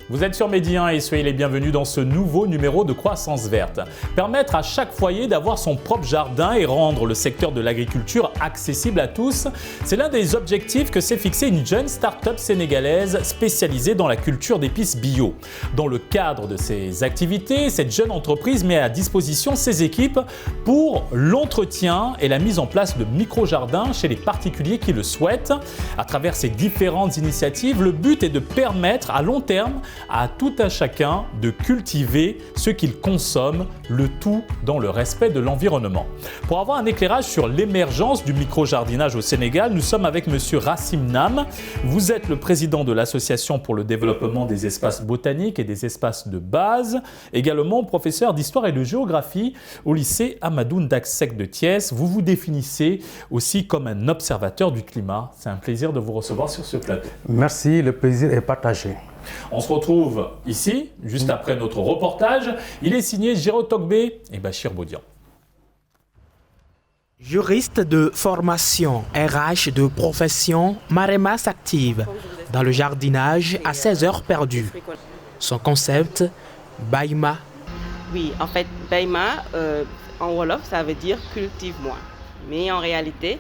Vous êtes sur Medi 1 et soyez les bienvenus dans ce nouveau numéro de Croissance Verte. Permettre à chaque foyer d'avoir son propre jardin et rendre le secteur de l'agriculture accessible à tous, c'est l'un des objectifs que s'est fixé une jeune start-up sénégalaise spécialisée dans la culture d'épices bio. Dans le cadre de ses activités, cette jeune entreprise met à disposition ses équipes pour l'entretien et la mise en place de micro-jardins chez les particuliers qui le souhaitent. À travers ces différentes initiatives, le but est de permettre à long terme à tout un chacun de cultiver ce qu'il consomme, le tout dans le respect de l'environnement. Pour avoir un éclairage sur l'émergence du micro-jardinage au Sénégal, nous sommes avec Monsieur Rassim Nam. Vous êtes le président de l'Association pour le développement des espaces botaniques et des espaces de base, également professeur d'histoire et de géographie au lycée Amadou Ndacksek de Thiès. Vous vous définissez aussi comme un observateur du climat. C'est un plaisir de vous recevoir sur ce plateau. Merci, le plaisir est partagé. On se retrouve ici, juste après notre reportage. Il est signé Géraud Togbe et Bachir Bodian. Juriste de formation, RH de profession, Marema s'active dans le jardinage à 16 heures perdues. Son concept, Baïma. Oui, en fait, Baïma, en Wolof, ça veut dire cultive-moi. Mais en réalité,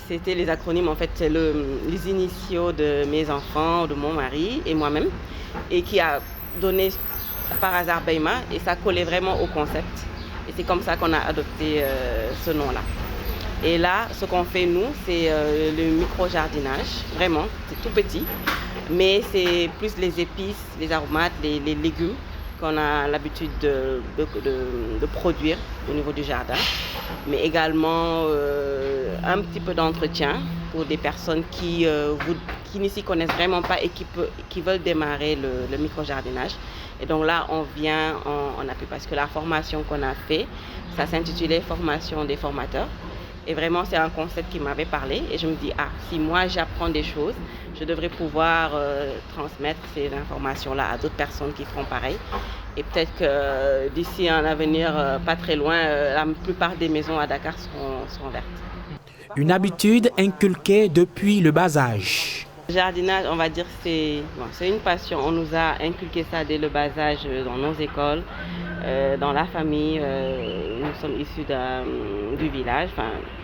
c'était les acronymes, en fait, c'est les initiaux de mes enfants, de mon mari et moi-même, et qui a donné par hasard Baïma, et ça collait vraiment au concept. Et c'est comme ça qu'on a adopté ce nom-là. Et là, ce qu'on fait, nous, c'est le micro-jardinage, vraiment, c'est tout petit, mais c'est plus les épices, les aromates, les légumes qu'on a l'habitude de produire au niveau du jardin, mais également un petit peu d'entretien pour des personnes qui ne s'y connaissent vraiment pas et qui veulent démarrer le micro-jardinage. Et donc là, on vient en appui parce que la formation qu'on a fait, ça s'intitulait « Formation des formateurs ». Et vraiment, c'est un concept qui m'avait parlé. Et je me dis, si moi j'apprends des choses, je devrais pouvoir transmettre ces informations-là à d'autres personnes qui feront pareil. Et peut-être que d'ici un avenir pas très loin, la plupart des maisons à Dakar seront vertes. Une habitude inculquée depuis le bas âge. Le jardinage, on va dire, c'est une passion. On nous a inculqué ça dès le bas âge dans nos écoles, dans la famille. Nous sommes issus du village,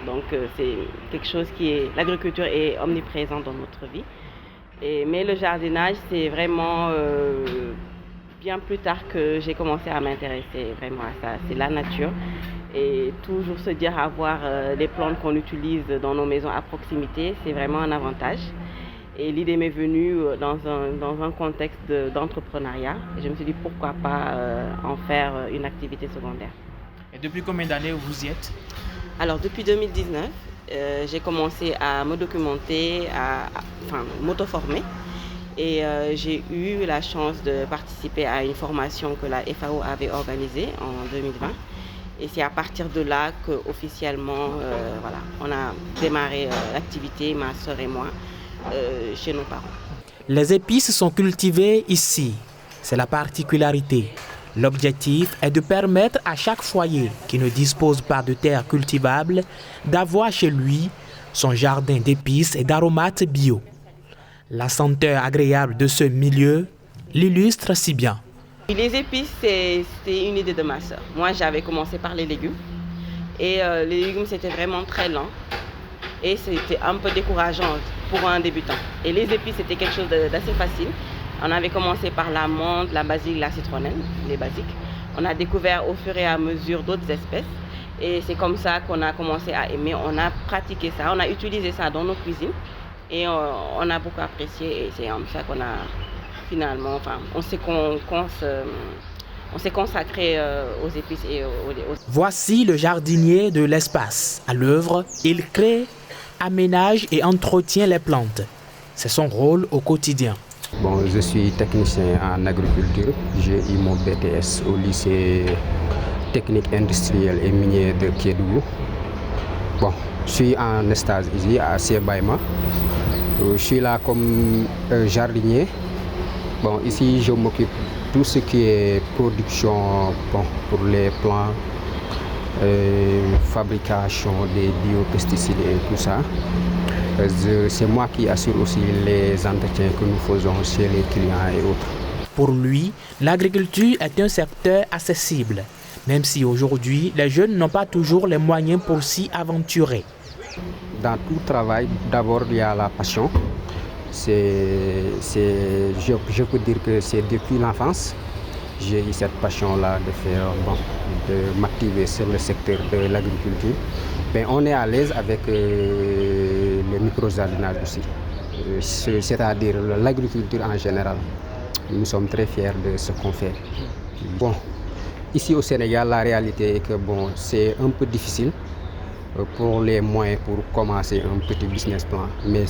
donc c'est quelque chose l'agriculture est omniprésente dans notre vie. Mais le jardinage, c'est vraiment bien plus tard que j'ai commencé à m'intéresser vraiment à ça. C'est la nature et toujours se dire avoir des plantes qu'on utilise dans nos maisons à proximité, c'est vraiment un avantage. Et l'idée m'est venue dans un contexte d'entrepreneuriat. Et je me suis dit pourquoi pas en faire une activité secondaire. Et depuis combien d'années vous y êtes? Alors depuis 2019, j'ai commencé à me documenter, à m'auto-former. Et j'ai eu la chance de participer à une formation que la FAO avait organisée en 2020. Et c'est à partir de là qu'officiellement, on a démarré l'activité, ma sœur et moi, chez nos parents. Les épices sont cultivées ici. C'est la particularité. L'objectif est de permettre à chaque foyer qui ne dispose pas de terre cultivable d'avoir chez lui son jardin d'épices et d'aromates bio. La senteur agréable de ce milieu l'illustre si bien. Les épices, c'était une idée de ma sœur. Moi, j'avais commencé par les légumes. Et les légumes, c'était vraiment très lent. Et c'était un peu décourageant pour un débutant. Et les épices, c'était quelque chose d'assez facile. On avait commencé par la menthe, la basilic, la citronnelle, les basiques. On a découvert au fur et à mesure d'autres espèces. Et c'est comme ça qu'on a commencé à aimer. On a pratiqué ça, on a utilisé ça dans nos cuisines. Et on a beaucoup apprécié. Et c'est comme ça qu'on a finalement, on s'est consacré aux épices et aux... Voici le jardinier de l'espace. À l'œuvre, il crée, aménage et entretient les plantes. C'est son rôle au quotidien. Bon, je suis technicien en agriculture. J'ai eu mon BTS au lycée technique industriel et minier de Kédougou. Bon, je suis en stage ici à Baïma. Je suis là comme jardinier. Bon, ici, je m'occupe de tout ce qui est production pour les plants, fabrication des biopesticides et tout ça. C'est moi qui assure aussi les entretiens que nous faisons chez les clients et autres. Pour lui, l'agriculture est un secteur accessible, même si aujourd'hui, les jeunes n'ont pas toujours les moyens pour s'y aventurer. Dans tout travail, d'abord il y a la passion. Je peux dire que c'est depuis l'enfance. J'ai eu cette passion-là de m'activer sur le secteur de l'agriculture. Ben, on est à l'aise avec les micro-jardinages aussi, c'est-à-dire l'agriculture en général. Nous sommes très fiers de ce qu'on fait. Bon, ici au Sénégal, la réalité est que bon, c'est un peu difficile pour les moyens pour commencer un petit business plan. Mais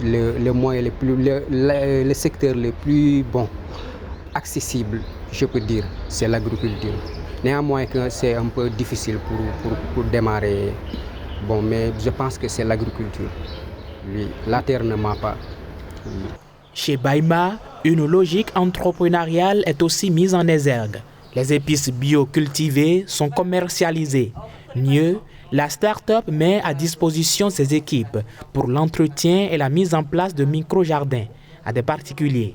le secteur le plus accessible, je peux dire, c'est l'agriculture. Néanmoins que c'est un peu difficile pour démarrer. Bon, mais je pense que c'est l'agriculture. La terre ne ment pas. Chez Baïma, une logique entrepreneuriale est aussi mise en exergue. Les épices bio cultivées sont commercialisées. Mieux, la start-up met à disposition ses équipes pour l'entretien et la mise en place de micro-jardins à des particuliers.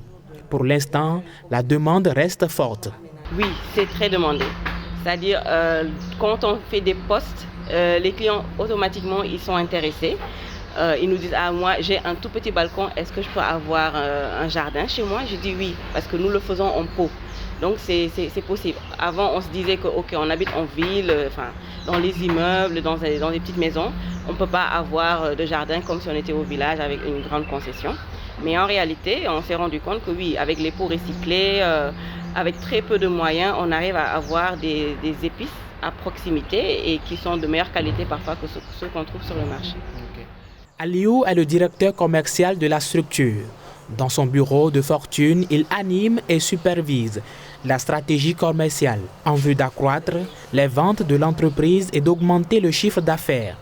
Pour l'instant, la demande reste forte. Oui, c'est très demandé. C'est-à-dire, quand on fait des posts, les clients, automatiquement, ils sont intéressés. Ils nous disent, ah, moi, j'ai un tout petit balcon, est-ce que je peux avoir un jardin chez moi? Je dis oui, parce que nous le faisons en pot. Donc, c'est possible. Avant, on se disait que, OK, on habite en ville, dans les immeubles, dans des petites maisons. On ne peut pas avoir de jardin comme si on était au village avec une grande concession. Mais en réalité, on s'est rendu compte que oui, avec les pots recyclés, avec très peu de moyens, on arrive à avoir des épices à proximité et qui sont de meilleure qualité parfois que ceux qu'on trouve sur le marché. Aliou est le directeur commercial de la structure. Dans son bureau de fortune, il anime et supervise la stratégie commerciale en vue d'accroître les ventes de l'entreprise et d'augmenter le chiffre d'affaires.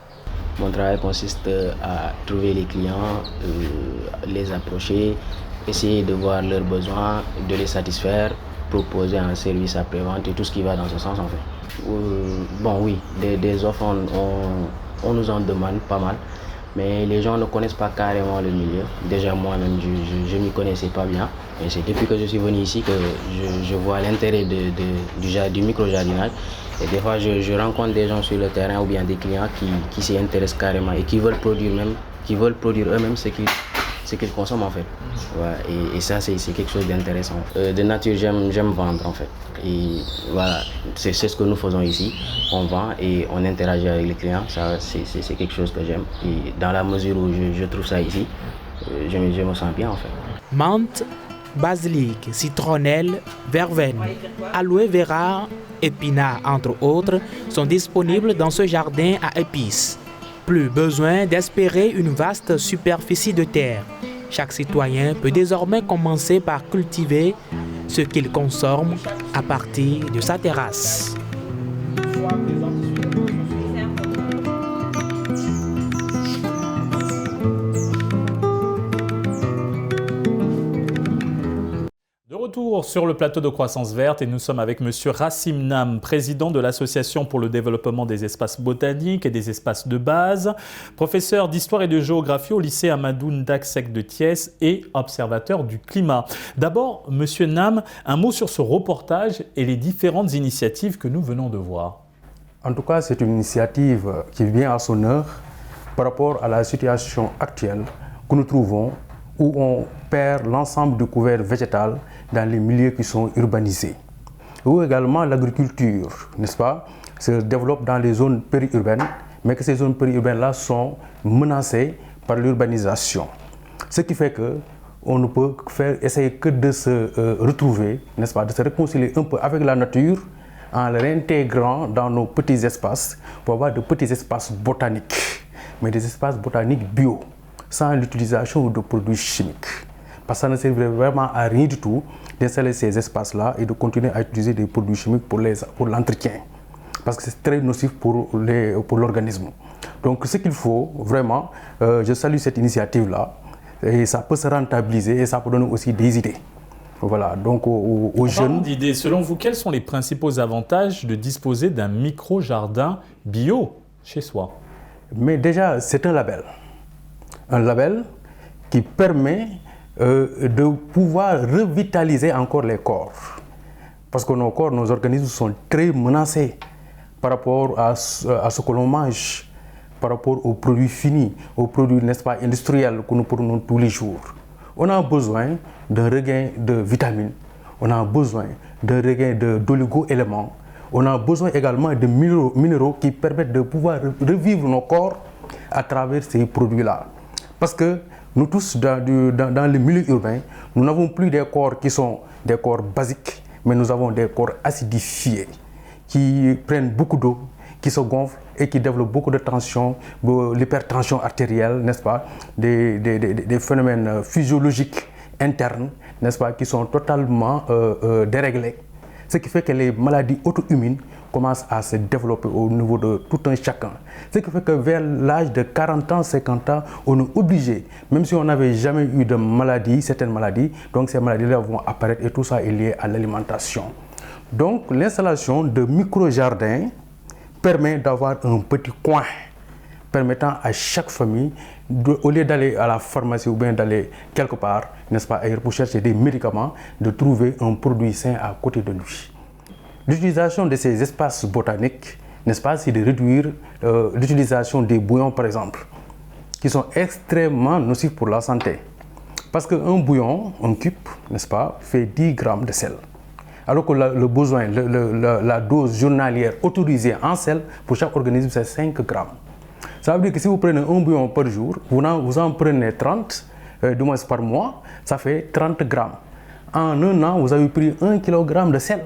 Mon travail consiste à trouver les clients, les approcher, essayer de voir leurs besoins, de les satisfaire, proposer un service après-vente et tout ce qui va dans ce sens en fait. Bon oui, des offres, on nous en demande pas mal, mais les gens ne connaissent pas carrément le milieu. Déjà moi-même, je ne m'y connaissais pas bien. Et c'est depuis que je suis venu ici que je vois l'intérêt du micro-jardinage. Et des fois, je rencontre des gens sur le terrain ou bien des clients qui s'y intéressent carrément et qui veulent produire eux-mêmes ce qu'ils consomment en fait. Ouais, et ça, c'est quelque chose d'intéressant. De nature, j'aime vendre en fait. Et voilà, c'est ce que nous faisons ici. On vend et on interagit avec les clients. Ça, c'est quelque chose que j'aime. Et dans la mesure où je trouve ça ici, je me sens bien en fait. Menthe, basilic, citronnelle, verveine, aloe vera, épinards entre autres sont disponibles dans ce jardin à épices. Plus besoin d'espérer une vaste superficie de terre. Chaque citoyen peut désormais commencer par cultiver ce qu'il consomme à partir de sa terrasse. Retour sur le plateau de Croissance Verte et nous sommes avec Monsieur Rassim Nam, président de l'Association pour le développement des espaces botaniques et des espaces de base, professeur d'histoire et de géographie au lycée Amadou Ndak Seck de Thiès et observateur du climat. D'abord, Monsieur Nam, un mot sur ce reportage et les différentes initiatives que nous venons de voir. En tout cas, c'est une initiative qui vient à son heure par rapport à la situation actuelle que nous trouvons où on perd l'ensemble du couvert végétal dans les milieux qui sont urbanisés. Où également l'agriculture, n'est-ce pas, se développe dans les zones périurbaines, mais que ces zones périurbaines-là sont menacées par l'urbanisation. Ce qui fait qu'on ne peut essayer que de se retrouver, n'est-ce pas, de se réconcilier un peu avec la nature en le réintégrant dans nos petits espaces pour avoir de petits espaces botaniques, mais des espaces botaniques bio, sans l'utilisation de produits chimiques. Parce que ça ne servait vraiment à rien du tout d'installer ces espaces-là et de continuer à utiliser des produits chimiques pour l'entretien. Parce que c'est très nocif pour l'organisme. Donc ce qu'il faut vraiment, je salue cette initiative-là, et ça peut se rentabiliser et ça peut donner aussi des idées. Voilà, donc aux jeunes... d'idées, selon vous, quels sont les principaux avantages de disposer d'un micro-jardin bio chez soi? Mais déjà, c'est un label. Un label qui permet de pouvoir revitaliser encore les corps. Parce que nos corps, nos organismes sont très menacés par rapport à ce que l'on mange, par rapport aux produits finis, aux produits, n'est-ce pas, industriels que nous prenons tous les jours. On a besoin d'un regain de vitamines, on a besoin d'un regain d'oligo-éléments, on a besoin également de minéraux qui permettent de pouvoir revivre nos corps à travers ces produits-là. Parce que nous tous, dans le milieu urbain, nous n'avons plus des corps qui sont des corps basiques, mais nous avons des corps acidifiés, qui prennent beaucoup d'eau, qui se gonflent et qui développent beaucoup de tension, l'hypertension artérielle, n'est-ce pas, des phénomènes physiologiques internes, n'est-ce pas, qui sont totalement déréglés. Ce qui fait que les maladies auto-immunes commencent à se développer au niveau de tout un chacun. Ce qui fait que vers l'âge de 40 ans, 50 ans, on est obligé, même si on n'avait jamais eu de maladie, certaines maladies, donc ces maladies-là vont apparaître et tout ça est lié à l'alimentation. Donc l'installation de micro-jardins permet d'avoir un petit coin permettant à chaque famille, au lieu d'aller à la pharmacie ou bien d'aller quelque part, n'est-ce pas, ailleurs pour chercher des médicaments, de trouver un produit sain à côté de lui. L'utilisation de ces espaces botaniques, n'est-ce pas, c'est de réduire l'utilisation des bouillons, par exemple, qui sont extrêmement nocifs pour la santé. Parce qu'un bouillon, un cube, n'est-ce pas, fait 10 grammes de sel. Alors que le besoin, la dose journalière autorisée en sel pour chaque organisme, c'est 5 grammes. Ça veut dire que si vous prenez un bouillon par jour, vous en prenez 30, du moins par mois, ça fait 30 grammes. En un an, vous avez pris 1 kg de sel.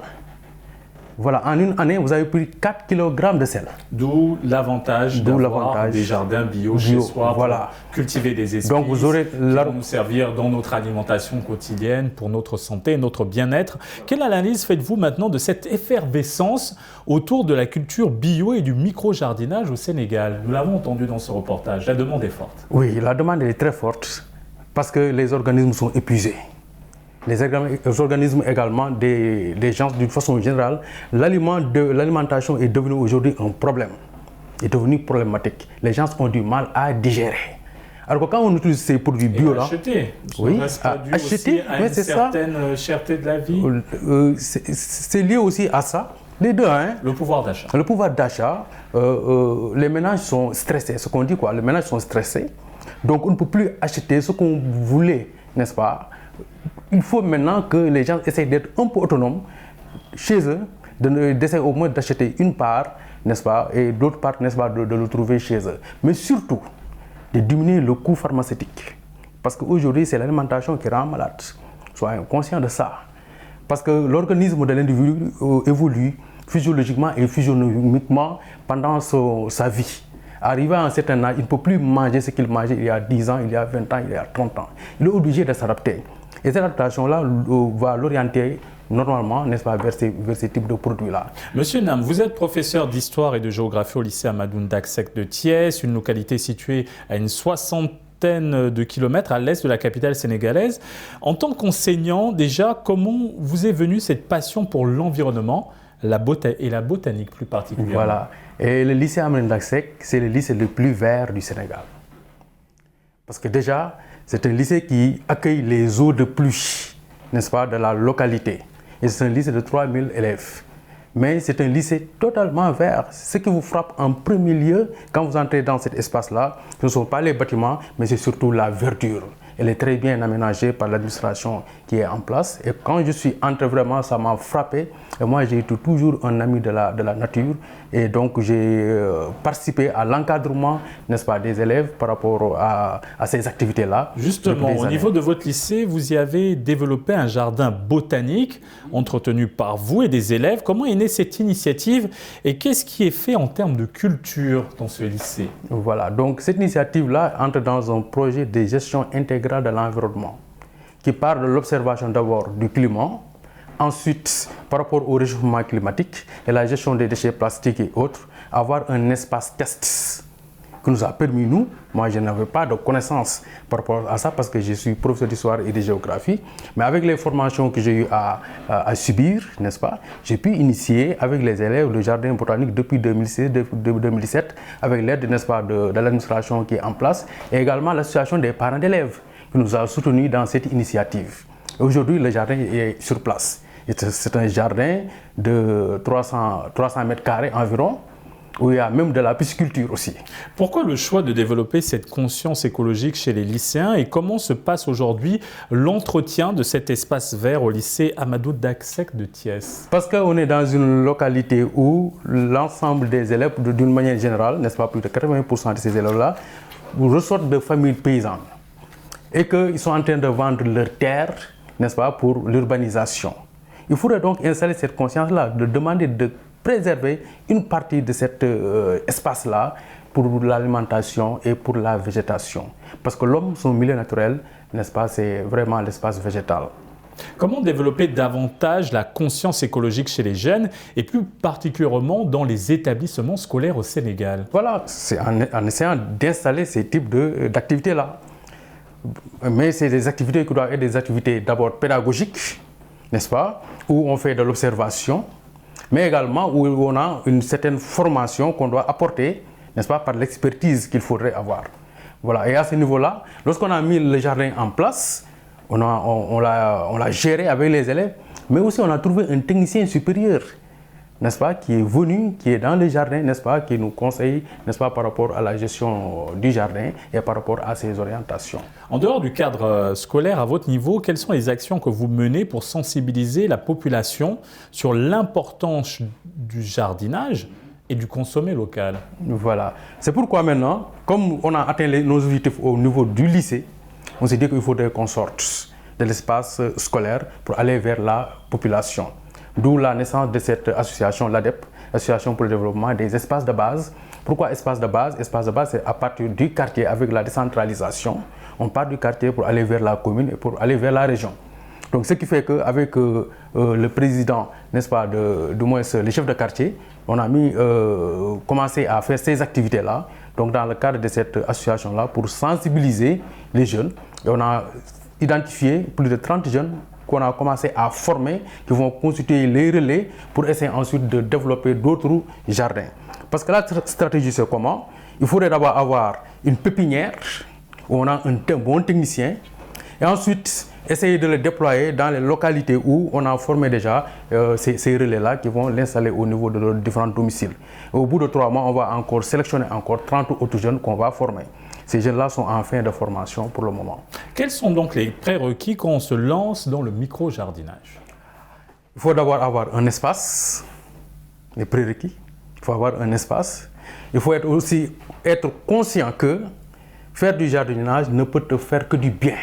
Voilà, en une année, vous avez pris 4 kg de sel. D'où l'avantage d'avoir des jardins bio chez soi, voilà, pour cultiver des espèces donc vous aurez qui vont nous servir dans notre alimentation quotidienne, pour notre santé, notre bien-être. Quelle analyse faites-vous maintenant de cette effervescence autour de la culture bio et du micro-jardinage au Sénégal? Nous l'avons entendu dans ce reportage, la demande est forte. Oui, la demande est très forte parce que les organismes sont épuisés. Les organismes également, des gens d'une façon générale, l'alimentation est devenue aujourd'hui un problème, est devenue problématique. Les gens ont du mal à digérer. Alors que quand on utilise ces produits bio là, oui, acheter, à une certaine cherté de la vie. C'est lié aussi à ça. Les deux, hein. Le pouvoir d'achat. Le pouvoir d'achat, les ménages sont stressés. Ce qu'on dit quoi, les ménages sont stressés. Donc on ne peut plus acheter ce qu'on voulait, n'est-ce pas? Il faut maintenant que les gens essayent d'être un peu autonomes chez eux, d'essayer au moins d'acheter une part, n'est-ce pas, et d'autres parts, n'est-ce pas, de le trouver chez eux. Mais surtout, de diminuer le coût pharmaceutique. Parce qu'aujourd'hui, c'est l'alimentation qui rend malade. Soyons conscients de ça. Parce que l'organisme de l'individu évolue physiologiquement et physionomiquement pendant sa vie. Arrivé à un certain âge, il ne peut plus manger ce qu'il mangeait il y a 10 ans, il y a 20 ans, il y a 30 ans. Il est obligé de s'adapter. Et cette adaptation-là va l'orienter normalement, n'est-ce pas, vers ces types de produits-là. Monsieur Nam, vous êtes professeur d'histoire et de géographie au lycée Amadou Ndack de Thiès, une localité située à une soixantaine de kilomètres à l'est de la capitale sénégalaise. En tant qu'enseignant, déjà, comment vous est venue cette passion pour l'environnement et la botanique plus particulièrement? Voilà. Et le lycée Amadou Ndack, c'est le lycée le plus vert du Sénégal. Parce que déjà, c'est un lycée qui accueille les eaux de pluie, n'est-ce pas, de la localité. Et c'est un lycée de 3000 élèves. Mais c'est un lycée totalement vert. Ce qui vous frappe en premier lieu, quand vous entrez dans cet espace-là, ce ne sont pas les bâtiments, mais c'est surtout la verdure. Elle est très bien aménagée par l'administration qui est en place. Et quand je suis entré, vraiment, ça m'a frappé. Et moi, j'ai été toujours un ami de la nature. Et donc, j'ai participé à l'encadrement, n'est-ce pas, des élèves par rapport à ces activités-là. Justement, au niveau de votre lycée, vous y avez développé un jardin botanique entretenu par vous et des élèves. Comment est née cette initiative et qu'est-ce qui est fait en termes de culture dans ce lycée? Voilà, donc cette initiative-là entre dans un projet de gestion intégrale de l'environnement qui part de l'observation d'abord du climat, ensuite par rapport au réchauffement climatique et la gestion des déchets plastiques et autres, avoir un espace test qui nous a permis, nous, moi je n'avais pas de connaissances par rapport à ça parce que je suis professeur d'histoire et de géographie, mais avec les formations que j'ai eu à subir, n'est-ce pas, j'ai pu initier avec les élèves le jardin botanique depuis 2016-2017 avec l'aide, n'est-ce pas, de l'administration qui est en place et également l'association des parents d'élèves qui nous a soutenus dans cette initiative. Aujourd'hui, le jardin est sur place. C'est un jardin de 300 mètres carrés environ, où il y a même de la pisciculture aussi. Pourquoi le choix de développer cette conscience écologique chez les lycéens et comment se passe aujourd'hui l'entretien de cet espace vert au lycée Amadou Dagsek de Thiès? Parce qu'on est dans une localité où l'ensemble des élèves, d'une manière générale, n'est-ce pas, plus de 80% de ces élèves-là, ressortent de familles paysannes et qu'ils sont en train de vendre leurs terres, n'est-ce pas, pour l'urbanisation. Il faudrait donc installer cette conscience-là, de demander de préserver une partie de cet espace-là pour l'alimentation et pour la végétation. Parce que l'homme, son milieu naturel, n'est-ce pas, c'est vraiment l'espace végétal. Comment développer davantage la conscience écologique chez les jeunes et plus particulièrement dans les établissements scolaires au Sénégal? Voilà, c'est en essayant d'installer ces types d'activités-là. Mais c'est des activités qui doivent être des activités d'abord pédagogiques, n'est-ce pas, où on fait de l'observation, mais également où on a une certaine formation qu'on doit apporter, n'est-ce pas, par l'expertise qu'il faudrait avoir. Voilà. Et à ce niveau-là, lorsqu'on a mis le jardin en place, on l'a géré avec les élèves, mais aussi on a trouvé un technicien supérieur, n'est-ce pas, qui est venu, qui est dans le jardin, n'est-ce pas, qui nous conseille, n'est-ce pas, par rapport à la gestion du jardin et par rapport à ses orientations. En dehors du cadre scolaire, à votre niveau, quelles sont les actions que vous menez pour sensibiliser la population sur l'importance du jardinage et du consommé local? Voilà. C'est pourquoi maintenant, comme on a atteint nos objectifs au niveau du lycée, on s'est dit qu'il faudrait qu'on sorte de l'espace scolaire pour aller vers la population. D'où la naissance de cette association, l'ADEP, Association pour le développement des espaces de base. Pourquoi espace de base? Espace de base, c'est à partir du quartier avec la décentralisation. On part du quartier pour aller vers la commune et pour aller vers la région. Donc ce qui fait qu'avec le président, n'est-ce pas, du moins le chef de quartier, on a commencé à faire ces activités-là. Donc dans le cadre de cette association-là, pour sensibiliser les jeunes, et on a identifié plus de 30 jeunes qu'on a commencé à former, qui vont constituer les relais pour essayer ensuite de développer d'autres jardins. Parce que la stratégie, c'est comment? Il faudrait d'abord avoir une pépinière où on a un bon technicien et ensuite essayer de le déployer dans les localités où on a formé déjà ces relais-là qui vont l'installer au niveau de leurs différents domiciles. Et au bout de 3 mois, on va encore sélectionner encore 30 autres jeunes qu'on va former. Ces jeunes-là sont en fin de formation pour le moment. Quels sont donc les prérequis quand on se lance dans le micro-jardinage? Il faut d'abord avoir un espace, les prérequis. Il faut avoir un espace. Il faut aussi être conscient que faire du jardinage ne peut te faire que du bien,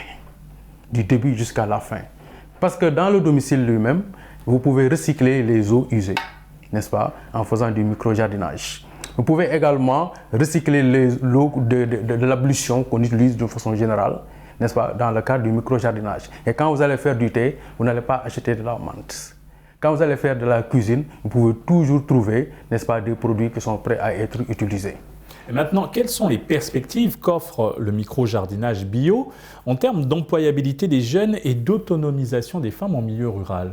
du début jusqu'à la fin. Parce que dans le domicile lui-même, vous pouvez recycler les eaux usées, n'est-ce pas, en faisant du micro-jardinage. Vous pouvez également recycler l'eau de l'ablution qu'on utilise de façon générale, n'est-ce pas, dans le cadre du micro-jardinage. Et quand vous allez faire du thé, vous n'allez pas acheter de la menthe. Quand vous allez faire de la cuisine, vous pouvez toujours trouver, n'est-ce pas, des produits qui sont prêts à être utilisés. Et maintenant, quelles sont les perspectives qu'offre le micro-jardinage bio en termes d'employabilité des jeunes et d'autonomisation des femmes en milieu rural?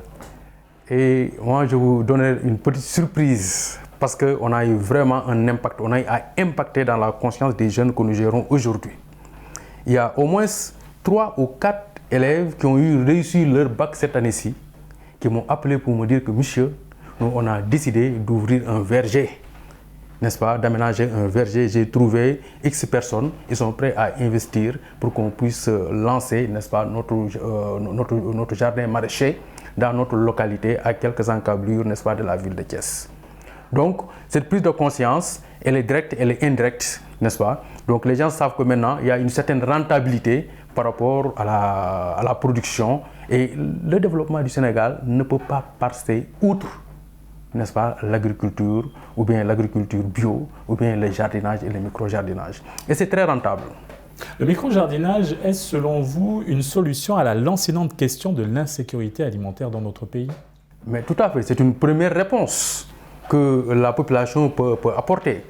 Et moi, je vous donne une petite surprise. Parce qu'on a eu vraiment un impact, on a impacté dans la conscience des jeunes que nous gérons aujourd'hui. Il y a au moins 3 ou 4 élèves qui ont réussi leur bac cette année-ci, qui m'ont appelé pour me dire que, monsieur, nous, on a décidé d'ouvrir un verger, n'est-ce pas, d'aménager un verger. J'ai trouvé X personnes, ils sont prêts à investir pour qu'on puisse lancer, n'est-ce pas, notre jardin maraîcher dans notre localité à quelques encablures, n'est-ce pas, de la ville de Thiès. Donc, cette prise de conscience, elle est directe, elle est indirecte, n'est-ce pas? Donc, les gens savent que maintenant, il y a une certaine rentabilité par rapport à la production. Et le développement du Sénégal ne peut pas passer outre, n'est-ce pas, l'agriculture, ou bien l'agriculture bio, ou bien le jardinage et le micro-jardinage. Et c'est très rentable. Le micro-jardinage est, selon vous, une solution à la lancinante question de l'insécurité alimentaire dans notre pays? Mais tout à fait, c'est une première réponse que la population peut apporter.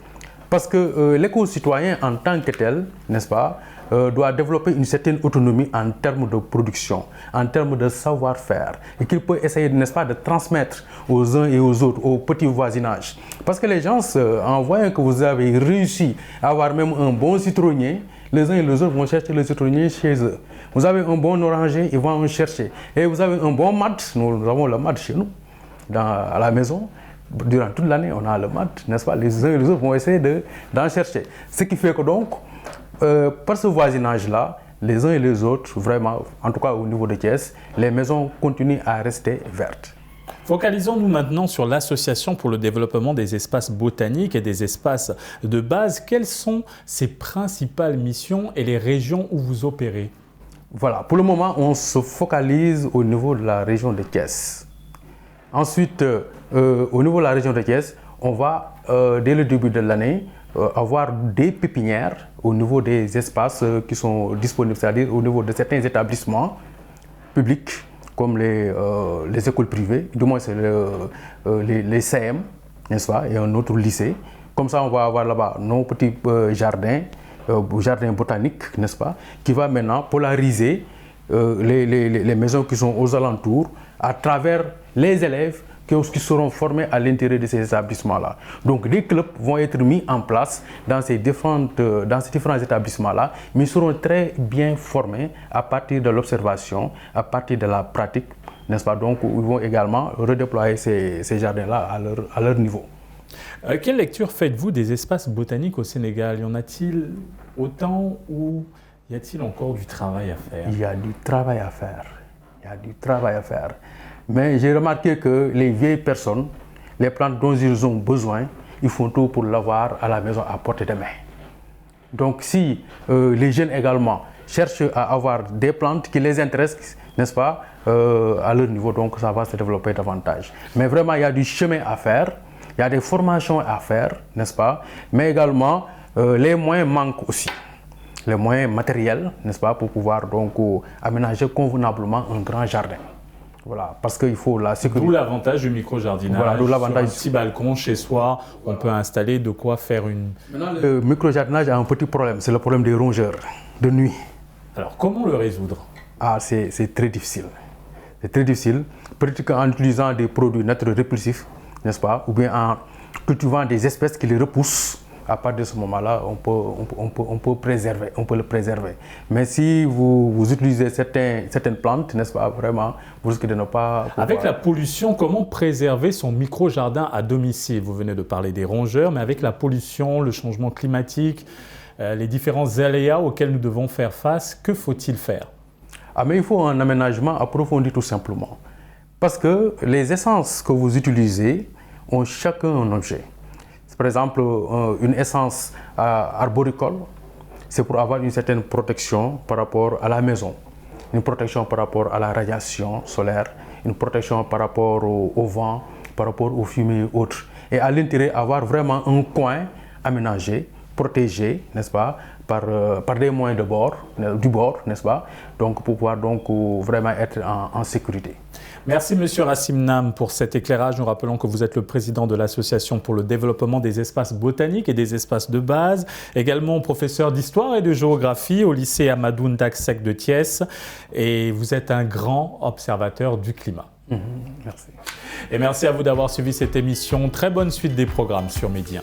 Parce que l'éco-citoyen en tant que tel, n'est-ce pas, doit développer une certaine autonomie en termes de production, en termes de savoir-faire, et qu'il peut essayer, n'est-ce pas, de transmettre aux uns et aux autres, au petit voisinage. Parce que les gens, en voyant que vous avez réussi à avoir même un bon citronnier, les uns et les autres vont chercher le citronnier chez eux. Vous avez un bon oranger, ils vont en chercher. Et vous avez un bon mat, nous avons le mat chez nous, à la maison. Durant toute l'année, on a le mat, n'est-ce pas? Les uns et les autres vont essayer d'en chercher. Ce qui fait que donc, par ce voisinage-là, les uns et les autres, vraiment, en tout cas au niveau de Thiès, les maisons continuent à rester vertes. Focalisons-nous maintenant sur l'Association pour le développement des espaces botaniques et des espaces de base. Quelles sont ses principales missions et les régions où vous opérez? Voilà, pour le moment, on se focalise au niveau de la région de Thiès. Ensuite, au niveau de la région de Thiès, on va, dès le début de l'année, avoir des pépinières au niveau des espaces qui sont disponibles, c'est-à-dire au niveau de certains établissements publics, comme les écoles privées, du moins c'est les CM, n'est-ce pas, et un autre lycée. Comme ça, on va avoir là-bas nos petits jardins botaniques, n'est-ce pas, qui va maintenant polariser les maisons qui sont aux alentours à travers les élèves qui seront formés à l'intérieur de ces établissements-là. Donc des clubs vont être mis en place dans ces différents établissements-là, mais ils seront très bien formés à partir de l'observation, à partir de la pratique, n'est-ce pas? Donc ils vont également redéployer ces jardins-là à leur niveau. Quelle lecture faites-vous des espaces botaniques au Sénégal? Y en a-t-il autant ou y a-t-il encore du travail à faire? Il y a du travail à faire. Il y a du travail à faire. Mais j'ai remarqué que les vieilles personnes, les plantes dont ils ont besoin, ils font tout pour l'avoir à la maison à portée de main. Donc si les jeunes également cherchent à avoir des plantes qui les intéressent, n'est-ce pas, à leur niveau, donc ça va se développer davantage. Mais vraiment, il y a du chemin à faire, il y a des formations à faire, n'est-ce pas, mais également les moyens manquent aussi. Les moyens matériels, n'est-ce pas, pour pouvoir donc aménager convenablement un grand jardin. Voilà, parce qu'il faut la sécurité. D'où l'avantage du micro-jardinage. Voilà, d'où l'avantage. Sur un petit balcon chez soi, on peut installer de quoi faire une... Maintenant, le micro-jardinage a un petit problème, c'est le problème des rongeurs de nuit. Alors, comment le résoudre? Ah, c'est très difficile. C'est très difficile. Peut-être qu'en utilisant des produits naturels répulsifs, n'est-ce pas, ou bien en cultivant des espèces qui les repoussent, à partir de ce moment-là, on peut le préserver. Mais si vous utilisez certaines plantes, n'est-ce pas, vraiment, vous risquez de ne pas... Avec la pollution, comment préserver son micro-jardin à domicile? Vous venez de parler des rongeurs, mais avec la pollution, le changement climatique, les différents aléas auxquels nous devons faire face, que faut-il faire? Ah, mais il faut un aménagement approfondi tout simplement. Parce que les essences que vous utilisez ont chacun un objet. Par exemple, une essence arboricole, c'est pour avoir une certaine protection par rapport à la maison, une protection par rapport à la radiation solaire, une protection par rapport au vent, par rapport aux fumées et autres. Et à l'intérieur, avoir vraiment un coin aménagé, protégé, n'est-ce pas, par des moyens du bord, n'est-ce pas, donc pour pouvoir donc vraiment être en sécurité. Merci Monsieur Rassim Nam pour cet éclairage. Nous rappelons que vous êtes le président de l'Association pour le développement des espaces botaniques et des espaces de base, également professeur d'histoire et de géographie au lycée Amadou Ndak-Seck de Thiès, et vous êtes un grand observateur du climat. Merci. Et merci à vous d'avoir suivi cette émission. Très bonne suite des programmes sur Média.